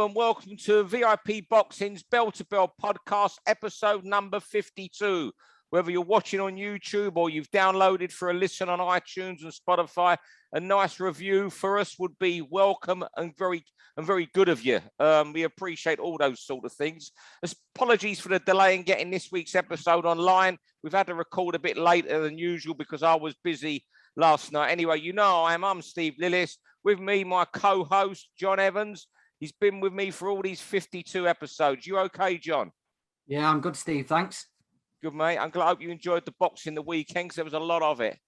and welcome to VIP Boxing's Bell to Bell podcast, episode number 52. Whether you're watching on YouTube or you've downloaded for a listen on iTunes and Spotify, a nice review for us would be welcome and very good of you. We appreciate all those sort of things. Apologies for the delay in getting this week's episode online. We've had to record a bit later than usual because I was busy last night. Anyway, you know I'm Steve Lillis. With me, my co-host, John Evans. He's been with me for all these 52 episodes. You okay, John? Yeah, I'm good, Steve. Thanks. Good, mate. I hope you enjoyed the boxing the weekend because there was a lot of it.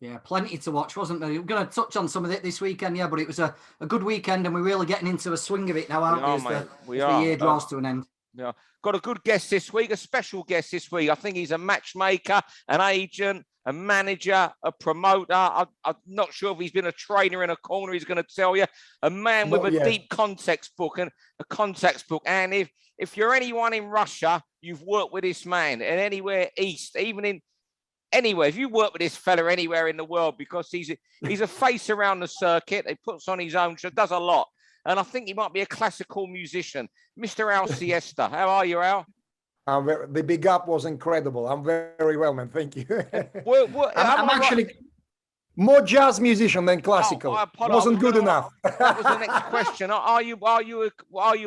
Yeah, plenty to watch, wasn't there? We're going to touch on some of it this weekend, yeah, but it was a good weekend and we're really getting into a swing of it now, aren't we? As the year draws to an end. Yeah, got a good guest this week, a special guest this week. I think he's a matchmaker, an agent, a manager, a promoter. I'm not sure if he's been a trainer in a corner. He's going to tell you. A man with a deep context book and a contacts book. And if you're anyone in Russia, you've worked with this man, and anywhere east, even in anywhere. If you work with this fella anywhere in the world, because he's a face around the circuit. He puts on his own show, does a lot. And I think he might be a classical musician. Mr. Al Siesta. How are you, Al? The big up was incredible. I'm very well, man. Thank you. I'm actually more jazz musician than classical. Wasn't good enough. That was the next question. Are you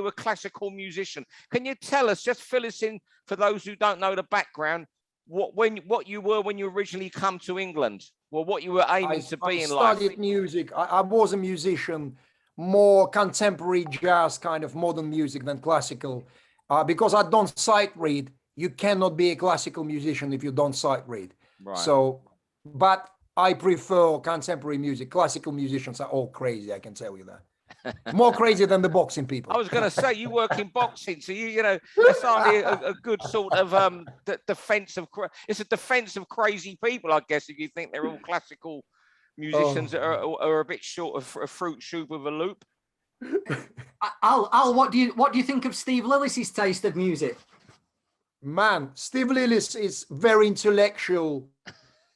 a classical musician? Can you tell us, just fill us in for those who don't know the background, what you were when you originally come to England? Well, what you were aiming to be in life? I studied music. I was a musician, more contemporary jazz, kind of modern music than classical. Because I don't sight read, you cannot be a classical musician if you don't sight read. Right. So, but I prefer contemporary music. Classical musicians are all crazy, I can tell you that. More crazy than the boxing people. I was going to say, you work in boxing, so you know that's only a good sort of defense of. It's a defense of crazy people, I guess, if you think they're all classical musicians that are a bit short of a fruit shoot with a loop. Al, what do you think of Steve Lillis's taste of music? Man, Steve Lillis is very intellectual,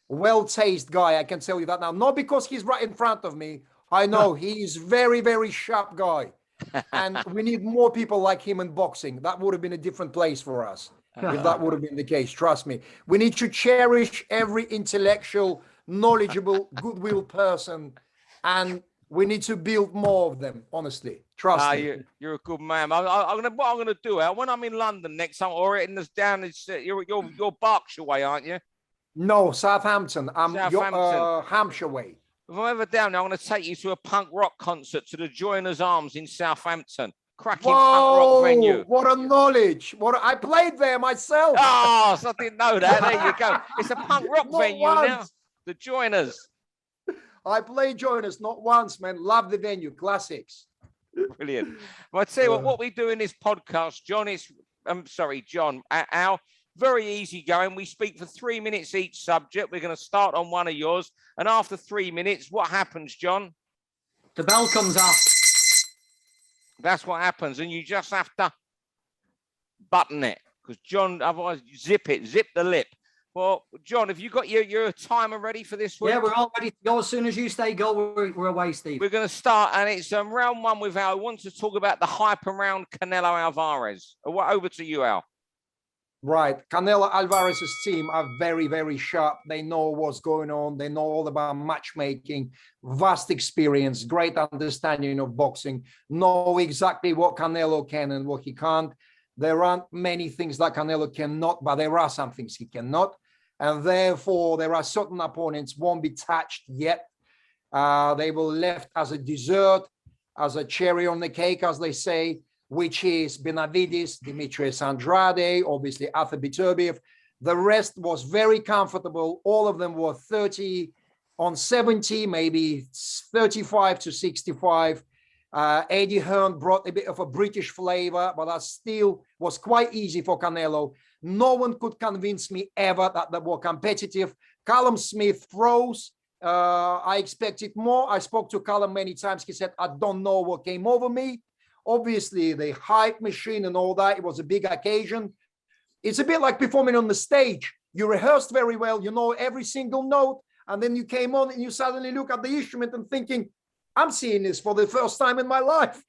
well-tasted guy. I can tell you that now. Not because he's right in front of me. I know he's very, very sharp guy, and we need more people like him in boxing. That would have been a different place for us if that would have been the case. Trust me. We need to cherish every intellectual, knowledgeable, goodwill person, and we need to build more of them, honestly. Trust me. You're a good man. What I'm going to do, when I'm in London next time, or in this down, you're Berkshire way, aren't you? No, Southampton. I'm Hampshire way. If I'm ever down there, I'm going to take you to a punk rock concert to the Joiners Arms in Southampton. Cracking punk rock venue. What a knowledge. I played there myself. Oh, so I didn't know that. There you go. It's a punk rock venue now. The Joiners. I played Joiners not once, man. Love the venue. Classics. Brilliant. Well, I tell you what we do in this podcast, John, Al, very easy going. We speak for 3 minutes each subject. We're going to start on one of yours. And after 3 minutes, what happens, John? The bell comes off. That's what happens. And you just have to button it. Because, John, otherwise, zip the lip. Well, John, have you got your timer ready for this week? Yeah, we're all ready to go. As soon as you say go, we're away, Steve. We're going to start, and it's round one with Al. I want to talk about the hype around Canelo Alvarez. Over to you, Al. Right. Canelo Alvarez's team are very, very sharp. They know what's going on. They know all about matchmaking, vast experience, great understanding of boxing, know exactly what Canelo can and what he can't. There aren't many things that Canelo cannot, but there are some things he cannot. And therefore, there are certain opponents won't be touched yet. They will left as a dessert, as a cherry on the cake, as they say, which is Benavidez, Demetrius Andrade, obviously Arthur Beterbiev. The rest was very comfortable. All of them were 30 on 70, maybe 35 to 65. Eddie Hearn brought a bit of a British flavor, but that still was quite easy for Canelo. No one could convince me ever that they were competitive. Callum Smith froze. I expected more. I spoke to Callum many times. He said, I don't know what came over me. Obviously, the hype machine and all that, it was a big occasion. It's a bit like performing on the stage. You rehearsed very well, you know every single note, and then you came on and you suddenly look at the instrument and thinking, I'm seeing this for the first time in my life.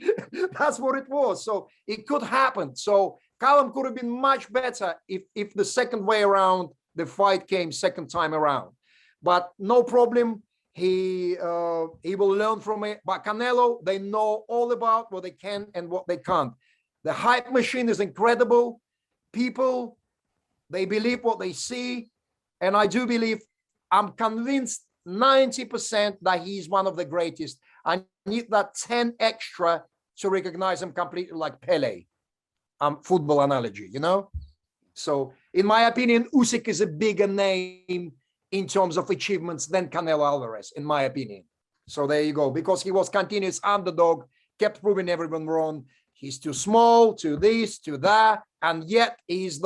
That's what it was. So it could happen. So Callum could have been much better if the second way around the fight came second time around. But no problem. He will learn from it. But Canelo, they know all about what they can and what they can't. The hype machine is incredible. People, they believe what they see. And I do believe, I'm convinced 90% that he's one of the greatest. I need that 10 extra to recognize him completely, like Pele. Football analogy, you know? So in my opinion, Usyk is a bigger name in terms of achievements than Canelo Alvarez, in my opinion. So there you go. Because he was continuous underdog, kept proving everyone wrong. He's too small, to this, to that, and yet he's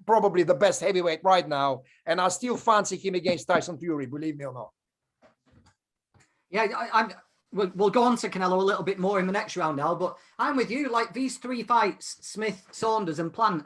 probably the best heavyweight right now. And I still fancy him against Tyson Fury, believe me or not. Yeah, we'll go on to Canelo a little bit more in the next round, Al, but I'm with you. Like these three fights, Smith, Saunders and Plant,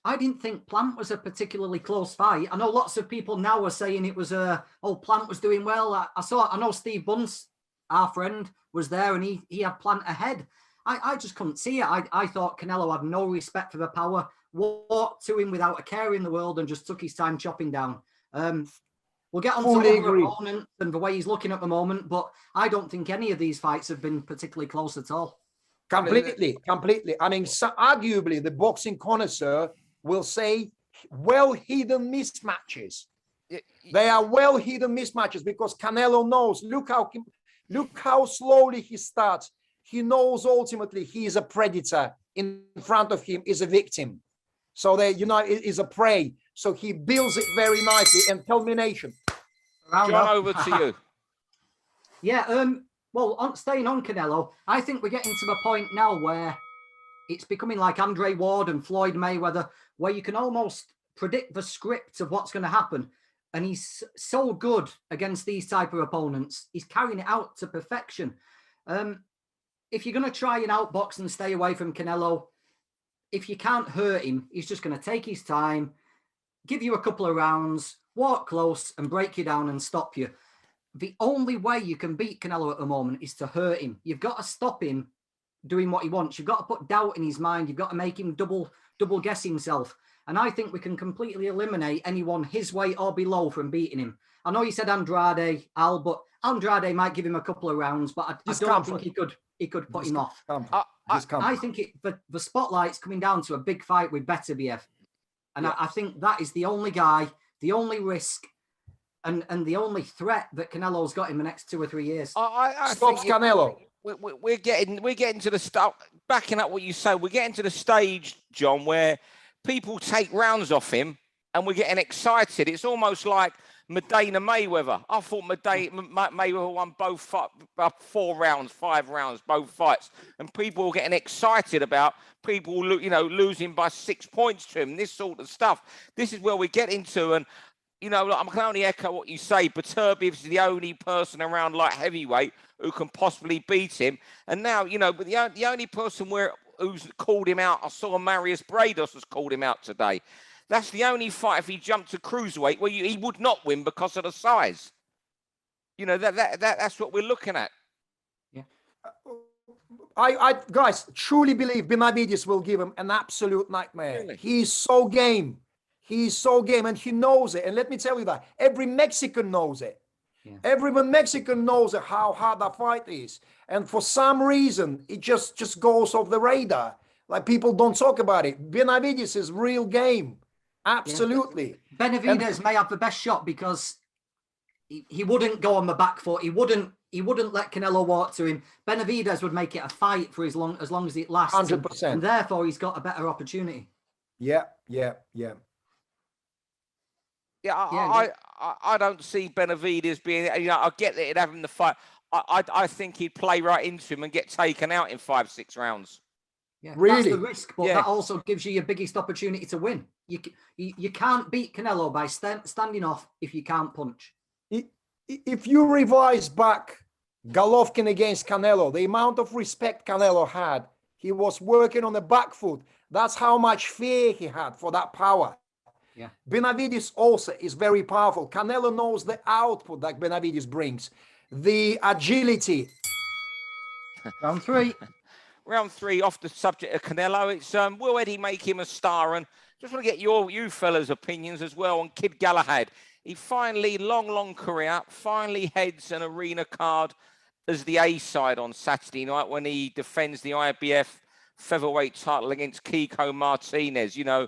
I didn't think Plant was a particularly close fight. I know lots of people now are saying it was Plant was doing well. I know Steve Bunce, our friend, was there and he had Plant ahead. I just couldn't see it. I thought Canelo had no respect for the power, walked to him without a care in the world and just took his time chopping down. We'll get on to other opponents and the way he's looking at the moment, but I don't think any of these fights have been particularly close at all. Completely. I mean, arguably, the boxing connoisseur will say well-hidden mismatches. They are well-hidden mismatches because Canelo knows. Look how slowly he starts. He knows ultimately he is a predator. In front of him is a victim. So is a prey. So he builds it very nicely and culmination. John, over to you. Yeah, staying on Canelo, I think we're getting to the point now where it's becoming like Andre Ward and Floyd Mayweather, where you can almost predict the script of what's going to happen. And he's so good against these type of opponents. He's carrying it out to perfection. If you're going to try and outbox and stay away from Canelo, if you can't hurt him, he's just going to take his time, give you a couple of rounds, walk close and break you down and stop you. The only way you can beat Canelo at the moment is to hurt him. You've got to stop him doing what he wants. You've got to put doubt in his mind. You've got to make him double guess himself. And I think we can completely eliminate anyone his way or below from beating him. I know you said Andrade, Al, but Andrade might give him a couple of rounds, but I don't think he could put him off. I think the spotlight's coming down to a big fight with Beterbiev. And I think that is the only guy, the only risk, and the only threat that Canelo's got in the next 2 or 3 years. I Stops Canelo. We're getting to the start. Backing up what you say, we're getting to the stage, John, where people take rounds off him, and we're getting excited. It's almost like Medina Mayweather. I thought Mayweather won both 4 rounds, 5 rounds, both fights, and people were getting excited about people, losing by 6 points to him. This sort of stuff. This is where we get into, and I can only echo what you say. Beterbiev is the only person around like heavyweight who can possibly beat him, and now but the only person who's called him out. I saw Marius Brados has called him out today. That's the only fight if he jumped to cruiserweight where he would not win because of the size. That's what we're looking at. Yeah. I guys truly believe Benavidez will give him an absolute nightmare. Really? He's so game. And he knows it. And let me tell you that every Mexican knows it. Yeah. Every Mexican knows how hard that fight is. And for some reason, it just goes off the radar. Like people don't talk about it. Benavidez is real game. Absolutely. Yeah. Benavidez may have the best shot because he wouldn't go on the back foot. He wouldn't let Canelo walk to him. Benavidez would make it a fight for as long as it lasts. 100%. And therefore, he's got a better opportunity. Yeah. I don't see Benavidez being. I get that he'd have him the fight. I think he'd play right into him and get taken out in 5-6 rounds. Yeah, really? That's the risk, but that also gives you your biggest opportunity to win. You can't beat Canelo by standing off if you can't punch. If you revise back Golovkin against Canelo, the amount of respect Canelo had, he was working on the back foot. That's how much fear he had for that power. Yeah. Benavidez also is very powerful. Canelo knows the output that Benavidez brings, the agility, Round three. Round three, off the subject of Canelo, it's will Eddie make him a star? And just want to get you fellas' opinions as well on Kid Galahad. He finally, long career, finally heads an arena card as the A side on Saturday night when he defends the IBF featherweight title against Kiko Martinez. You know,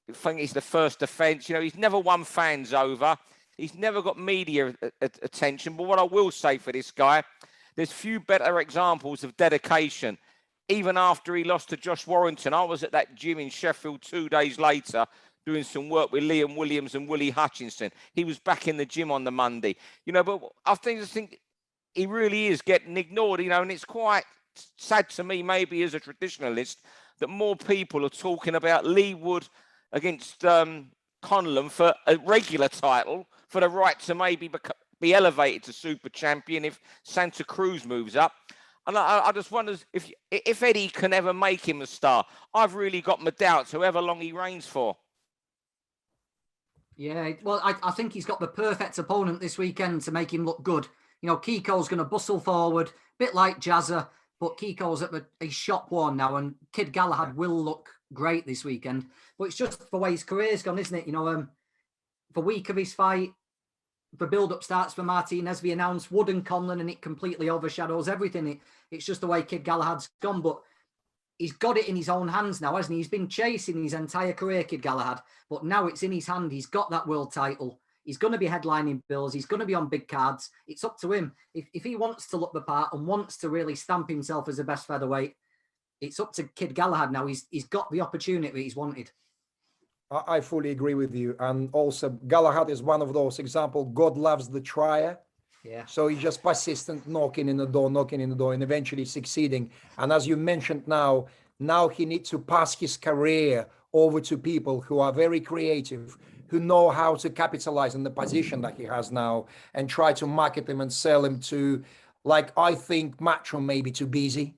I think it's the first defense. You know, he's never won fans over. He's never got media attention. But what I will say for this guy, there's few better examples of dedication. Even after he lost to Josh Warrington, I was at that gym in Sheffield 2 days later doing some work with Liam Williams and Willie Hutchinson. He was back in the gym on the Monday. You know, but I think he really is getting ignored, you know, and it's quite sad to me, maybe as a traditionalist, that more people are talking about Lee Wood against Conlon for a regular title, for the right to maybe be elevated to super champion if Santa Cruz moves up. And I just wonder if Eddie can ever make him a star. I've really got my doubts, however long he reigns for. Yeah, well, I think he's got the perfect opponent this weekend to make him look good. You know, Kiko's going to bustle forward, a bit like Jazza, but Kiko's at a shop worn now, and Kid Galahad will look great this weekend. But it's just the way his career's gone, isn't it? You know, the week of his fight, the build-up starts for Martinez, we announced Wood and Conlon, and it completely overshadows everything. It's just the way Kid Galahad's gone, but he's got it in his own hands now, hasn't he? He's been chasing his entire career, Kid Galahad, but now it's in his hand. He's got that world title. He's going to be headlining bills. He's going to be on big cards. It's up to him. If he wants to look the part and wants to really stamp himself as the best featherweight, it's up to Kid Galahad now. He's got the opportunity he's wanted. I fully agree with you. And also, Galahad is one of those examples. God loves the trier. Yeah. So he's just persistent, knocking in the door, and eventually succeeding. And as you mentioned now he needs to pass his career over to people who are very creative, who know how to capitalize on the position that he has now and try to market him and sell him to, like, I think Matchroom may be too busy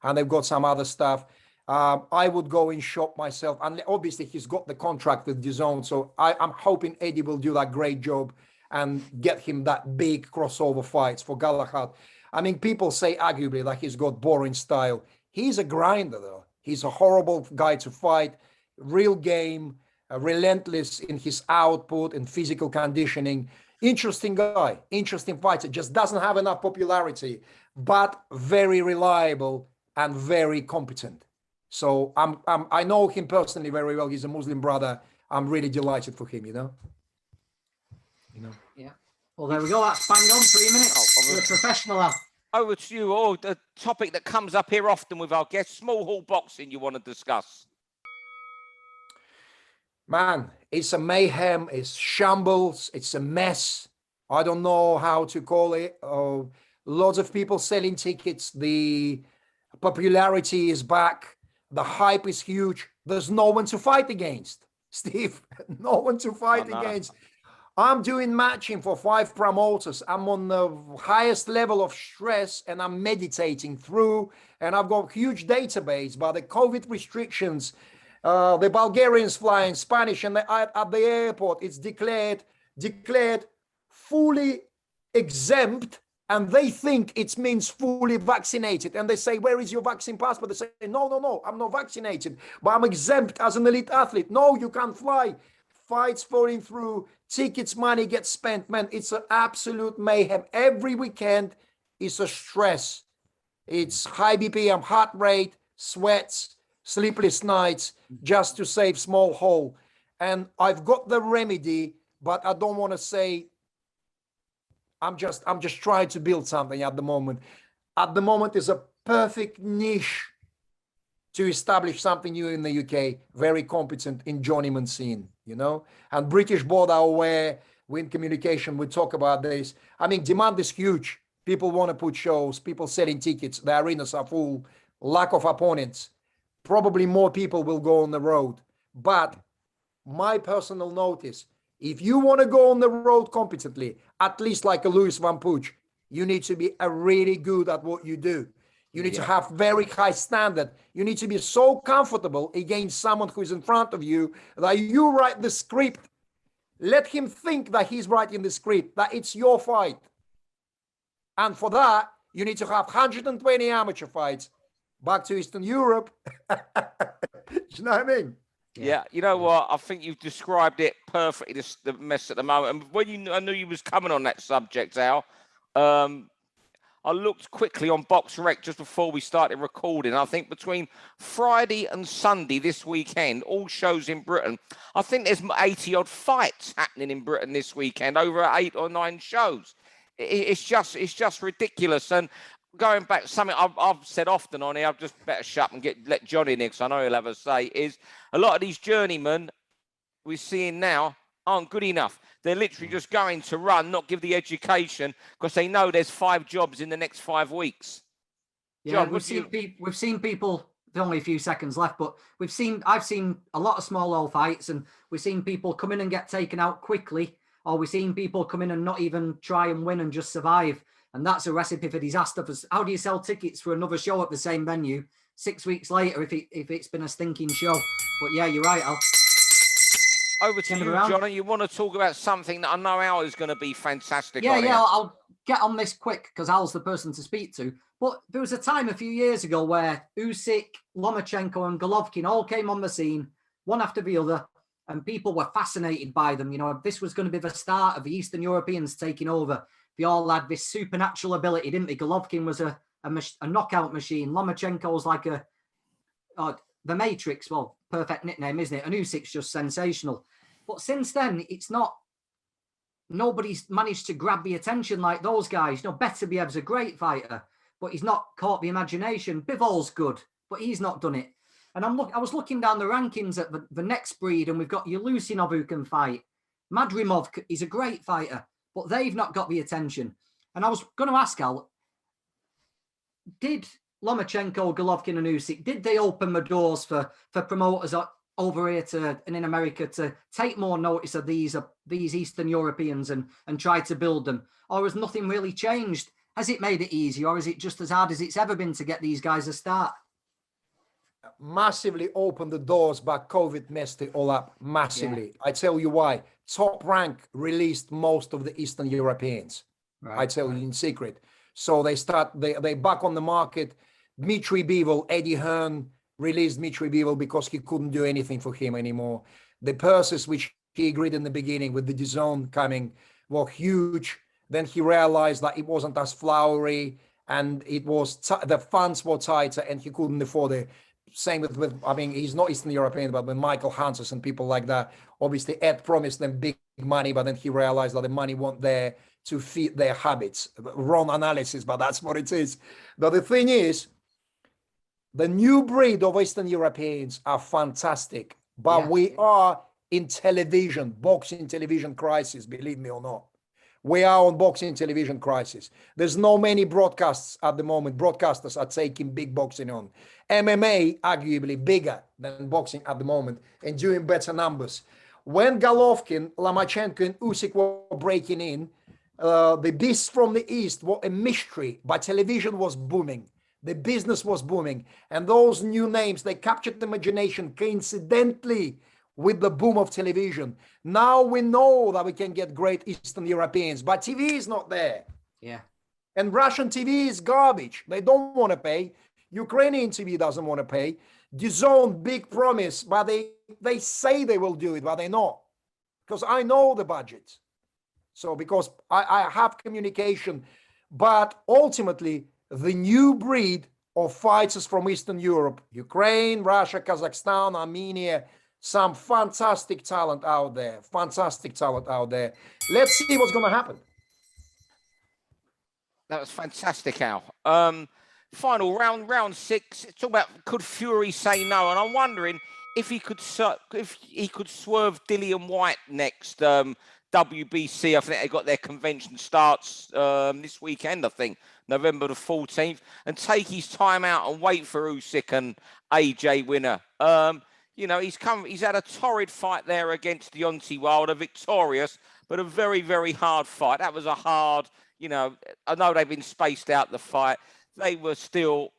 and they've got some other stuff. I would go and shop myself. And obviously he's got the contract with DAZN. So I'm hoping Eddie will do that great job and get him that big crossover fights for Galahad. I mean, people say arguably like he's got boring style. He's a grinder though. He's a horrible guy to fight, real game, relentless in his output and physical conditioning. Interesting guy, interesting fighter, just doesn't have enough popularity, but very reliable and very competent. So I know him personally very well. He's a Muslim brother. I'm really delighted for him, you know. Yeah. Well, there we go. That's bang on 3 minutes. You're a professional. Over to you. Oh, the topic that comes up here often with our guests, small hall boxing you want to discuss. Man, it's a mayhem, it's shambles, it's a mess. I don't know how to call it. Lots of people selling tickets. The popularity is back. The hype is huge. There's no one to fight against, Steve. No one to fight against. I'm doing matching for 5 promoters. I'm on the highest level of stress and I'm meditating through, and I've got a huge database, but the COVID restrictions, the Bulgarians flying Spanish and at the airport, it's declared fully exempt, and they think it means fully vaccinated. And they say, where is your vaccine passport? They say, no, I'm not vaccinated, but I'm exempt as an elite athlete. No, you can't fly. Fights falling through, tickets, money gets spent. Man, it's an absolute mayhem. Every weekend is a stress. It's high BPM, heart rate, sweats, sleepless nights, just to save small hole. And I've got the remedy, but I don't want to say, I'm just trying to build something at the moment. At the moment is a perfect niche to establish something new in the UK, very competent in journeyman scene, you know? And British board are aware, Win Communication, we talk about this. I mean, demand is huge. People want to put shows, people selling tickets, the arenas are full, lack of opponents. Probably more people will go on the road. But my personal notice, if you want to go on the road competently, at least like a Louis Van Pooch, you need to be really good at what you do. You need to have very high standard. You need to be so comfortable against someone who is in front of you that you write the script. Let him think that he's writing the script, that it's your fight. And for that, You need to have 120 amateur fights. Back to Eastern Europe. You know what I mean? Yeah, you know what? I think you've described it perfectly, the mess at the moment. And when I knew you was coming on that subject, Al, I looked quickly on Box Rec just before we started recording. I think between Friday and Sunday this weekend, all shows in Britain, I think there's 80-odd fights happening in Britain this weekend, over 8 or 9 shows. It's just ridiculous. And going back, something I've said often on here, I've just better shut and let Johnny in here, because I know he'll have a say, is a lot of these journeymen we're seeing now aren't good enough. They're literally just going to run, not give the education, because they know there's 5 jobs in the next 5 weeks. Yeah, John, we've seen people. There's only a few seconds left, but I've seen a lot of small old fights, and we've seen people come in and get taken out quickly, or we've seen people come in and not even try and win and just survive. And that's a recipe for disaster. How do you sell tickets for another show at the same venue 6 weeks later if it's been a stinking show? But yeah, you're right, Al. Over to you, Johnny. You want to talk about something that I know Al is going to be fantastic on? Yeah, I'll get on this quick because Al's the person to speak to. But there was a time a few years ago where Usyk, Lomachenko and Golovkin all came on the scene, one after the other, and people were fascinated by them. You know, this was going to be the start of the Eastern Europeans taking over. They all had this supernatural ability, didn't they? Golovkin was a knockout machine. Lomachenko was like the Matrix. Well, perfect nickname, isn't it? And Usyk's just sensational. But since then, nobody's managed to grab the attention like those guys. You know, Beterbiev's a great fighter, but he's not caught the imagination. Bivol's good, but he's not done it. And I was looking down the rankings at the next breed, and we've got Yulusinov who can fight. Madrimov is a great fighter, but they've not got the attention. And I was going to ask Al, did Lomachenko, Golovkin and Usyk, did they open the doors for promoters over here and in America to take more notice of these Eastern Europeans and try to build them? Or has nothing really changed? Has it made it easy, or is it just as hard as it's ever been to get these guys a start? Massively opened the doors, but COVID messed it all up massively. Yeah. I tell you why. Top Rank released most of the Eastern Europeans. Right. I tell you in secret. So they back on the market. Dmitry Bivol, Eddie Hearn released Dmitry Bivol because he couldn't do anything for him anymore. The purses which he agreed in the beginning with the DAZN coming were huge. Then he realized that it wasn't as flowery, and it was the funds were tighter, and he couldn't afford it. Same with I mean, he's not Eastern European, but with Michael Hanses and people like that. Obviously, Ed promised them big money, but then he realized that the money wasn't there to feed their habits. Wrong analysis, but that's what it is. But the thing is, the new breed of Eastern Europeans are fantastic, but we are in boxing television crisis, believe me or not. We are on boxing television crisis. There's no many broadcasts at the moment. Broadcasters are taking big boxing on. MMA, arguably bigger than boxing at the moment and doing better numbers. When Golovkin, Lomachenko and Usyk were breaking in, the beasts from the East were a mystery, but television was booming. The business was booming. And those new names, they captured the imagination coincidentally with the boom of television. Now we know that we can get great Eastern Europeans, but TV is not there. Yeah. And Russian TV is garbage. They don't want to pay. Ukrainian TV doesn't want to pay. DAZN, big promise, but they say they will do it, but they're not. Because I know the budget. So because I have communication, but ultimately the new breed of fighters from Eastern Europe, Ukraine, Russia, Kazakhstan, Armenia, some fantastic talent out there. Fantastic talent out there. Let's see what's going to happen. That was fantastic, Al. Final round 6. Talk about could Fury say no, and I'm wondering if he could swerve Dillian White next WBC. I think they got their convention starts this weekend. I think November the 14th, and take his time out and wait for Usyk and AJ winner. You know, he's had a torrid fight there against Deontay Wilder, victorious, but a very, very hard fight. That was a hard, you know, I know they've been spaced out the fight. They were still,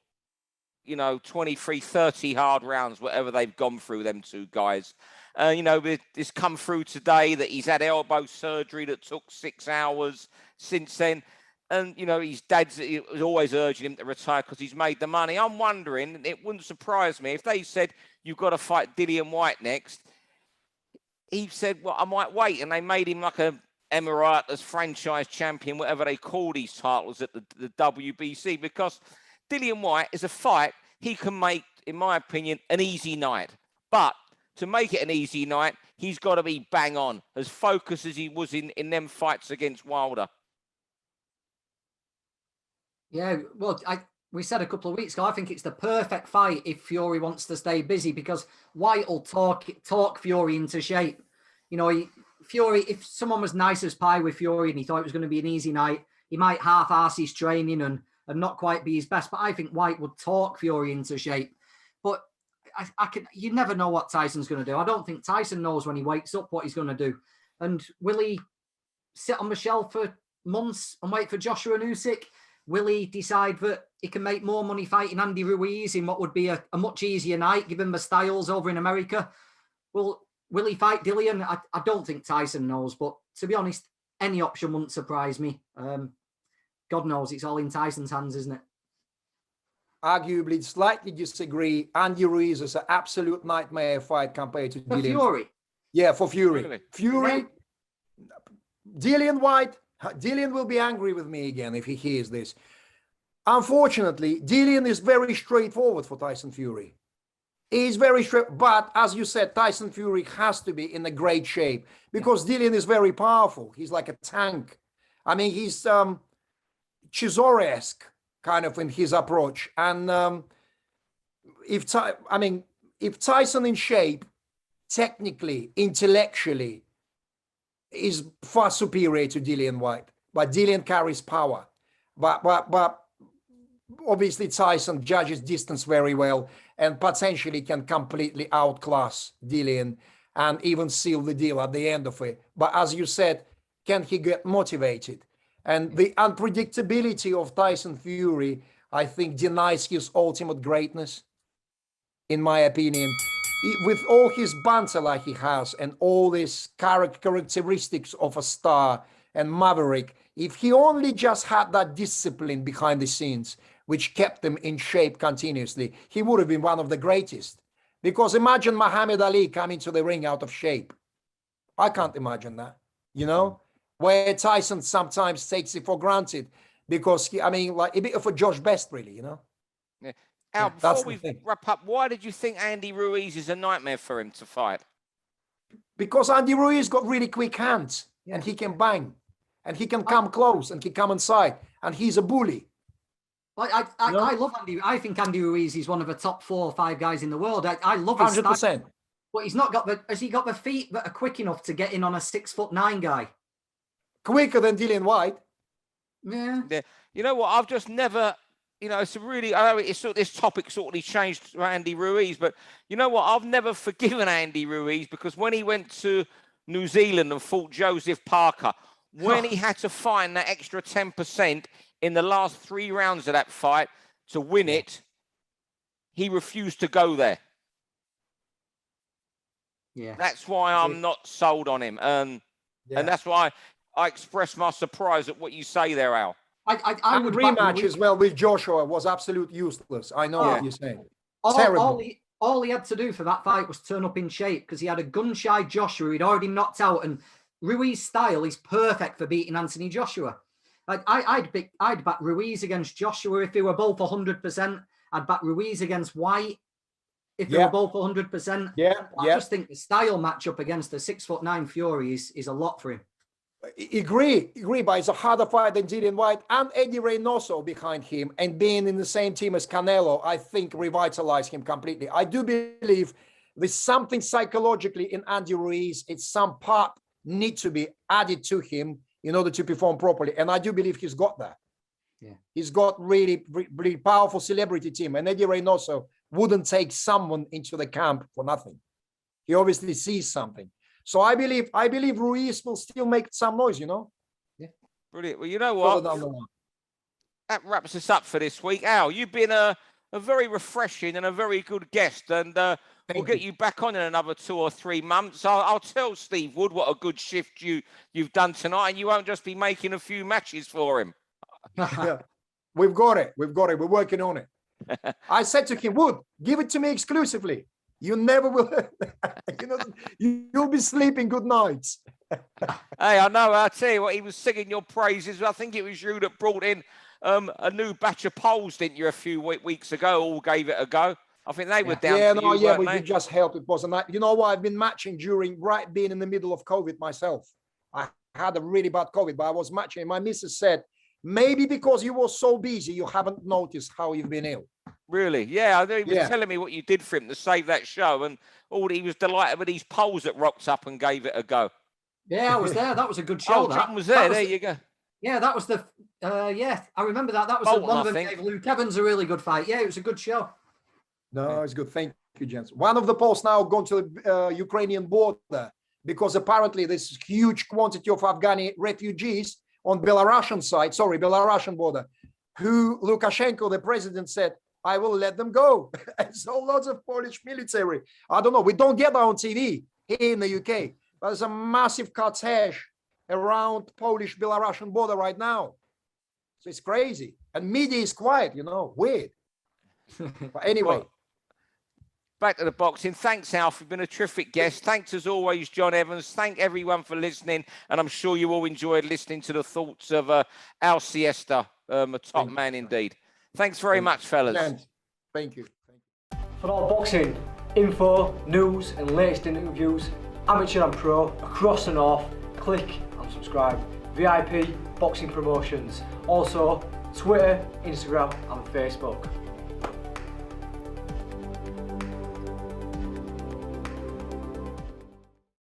you know, 23, 30 hard rounds, whatever they've gone through, them two guys. You know, it's come through today that he's had elbow surgery that took 6 hours since then. And, you know, his dad's was always urging him to retire because he's made the money. I'm wondering, it wouldn't surprise me if they said, you've got to fight Dillian White next. He said, well, I might wait. And they made him like a Emirates franchise champion, whatever they call these titles at the WBC, because Dillian White is a fight he can make, in my opinion, an easy night. But to make it an easy night, he's got to be bang on, as focused as he was in them fights against Wilder. Yeah, well, we said a couple of weeks ago, I think it's the perfect fight if Fury wants to stay busy, because White will talk Fury into shape. You know, Fury, if someone was nice as pie with Fury and he thought it was going to be an easy night, he might half-arse his training and not quite be his best. But I think White would talk Fury into shape. But you never know what Tyson's going to do. I don't think Tyson knows when he wakes up what he's going to do. And will he sit on the shelf for months and wait for Joshua and Usyk? Will he decide that he can make more money fighting Andy Ruiz in what would be a much easier night, given the styles over in America? Will he fight Dillian? I don't think Tyson knows, but to be honest, any option wouldn't surprise me. God knows, it's all in Tyson's hands, isn't it? Arguably, slightly disagree. Andy Ruiz is an absolute nightmare fight compared to For Dillian. Fury? Yeah, for Fury. Really? Fury, Dillian White. Dillian will be angry with me again if he hears this. Unfortunately, Dillian is very straightforward for Tyson Fury. He's very straight, but as you said, Tyson Fury has to be in a great shape because Dillian is very powerful. He's like a tank. I mean, he's Chisora-esque kind of in his approach. And if Tyson in shape, technically, intellectually, is far superior to Dillian White, but Dillian carries power. But obviously Tyson judges distance very well and potentially can completely outclass Dillian and even seal the deal at the end of it. But as you said, can he get motivated? And the unpredictability of Tyson Fury, I think, denies his ultimate greatness, in my opinion. With all his banter like he has and all these characteristics of a star and maverick, if he only just had that discipline behind the scenes, which kept him in shape continuously, he would have been one of the greatest. Because imagine Muhammad Ali coming to the ring out of shape. I can't imagine that, you know, where Tyson sometimes takes it for granted because, like a bit of a Josh Best, really, you know. Yeah. Al, Yeah, before we wrap up, why did you think Andy Ruiz is a nightmare for him to fight? Because Andy Ruiz got really quick hands and he can bang and he can come close and he come inside and he's a bully. Well, I love Andy. I think Andy Ruiz is one of the top 4 or 5 guys in the world. I love his 100%. style. But he's not got has he got the feet that are quick enough to get in on a 6'9" guy? Quicker than Dillian White. Yeah. You know what? I've just never, you know, it's really, I know it's sort of, this topic sort of changed to Andy Ruiz, but you know what? I've never forgiven Andy Ruiz because when he went to New Zealand and fought Joseph Parker, when he had to find that extra 10% in the last 3 rounds of that fight to win it, he refused to go there. Yeah. That's why I'm not sold on him. And that's why I express my surprise at what you say there, Al. I would rematch as well with Joshua was absolute useless. I know what you're saying. All he had to do for that fight was turn up in shape because he had a gun-shy Joshua he'd already knocked out, and Ruiz's style is perfect for beating Anthony Joshua. I'd back Ruiz against Joshua if they were both 100%. I'd back Ruiz against White if they were both 100%. I just think the style matchup against the 6'9" Fury is a lot for him. Agree, but it's a harder fight than Dillian White and Eddie Reynoso behind him, and being in the same team as Canelo, I think revitalized him completely. I do believe there's something psychologically in Andy Ruiz. It's some part need to be added to him in order to perform properly, and I do believe he's got that. Yeah, he's got really powerful celebrity team, and Eddie Reynoso wouldn't take someone into the camp for nothing. He obviously sees something. So I believe Ruiz will still make some noise, you know? Yeah. Brilliant. Well, you know what? That wraps us up for this week. Al, you've been a very refreshing and a very good guest, and we'll get you back on in another 2 or 3 months. I'll tell Steve Wood what a good shift you've done tonight, and you won't just be making a few matches for him. Yeah. We've got it. We're working on it. I said to him, Wood, give it to me exclusively. You never will. You'll be sleeping good nights. Hey, I know. I'll tell you what, he was singing your praises. I think it was you that brought in a new batch of polls, didn't you, a few weeks ago? All gave it a go. I think they were down to you, we just helped. It was a night. You know what? I've been matching being in the middle of COVID myself. I had a really bad COVID, but I was matching. My missus said, maybe because you were so busy, you haven't noticed how you've been ill. Really? Yeah, I know he was telling me what you did for him to save that show, and he was delighted with these polls that rocked up and gave it a go. Yeah, I was there. That was a good show. John was there. There you go. Yeah, that was the. I remember that. That was Bolton, one of them gave Luke Evans a really good fight. Yeah, it was a good show. No, it's good. Thank you, gents. One of the polls now gone to the Ukrainian border because apparently there's huge quantity of Afghani refugees on Belarusian border, who Lukashenko, the president, said, I will let them go. And so lots of Polish military. I don't know. We don't get that on TV here in the UK. But there's a massive cortege around Polish-Belarusian border right now. So it's crazy. And media is quiet, weird. But anyway. Well, back to the boxing. Thanks, Alf. You've been a terrific guest. Thanks, as always, John Evans. Thank everyone for listening. And I'm sure you all enjoyed listening to the thoughts of Al Siesta, a top man indeed. Thanks very much, fellas. Thank you. For all boxing info, news, and latest interviews, amateur and pro, across the north, click and subscribe. VIP Boxing Promotions. Also, Twitter, Instagram, and Facebook.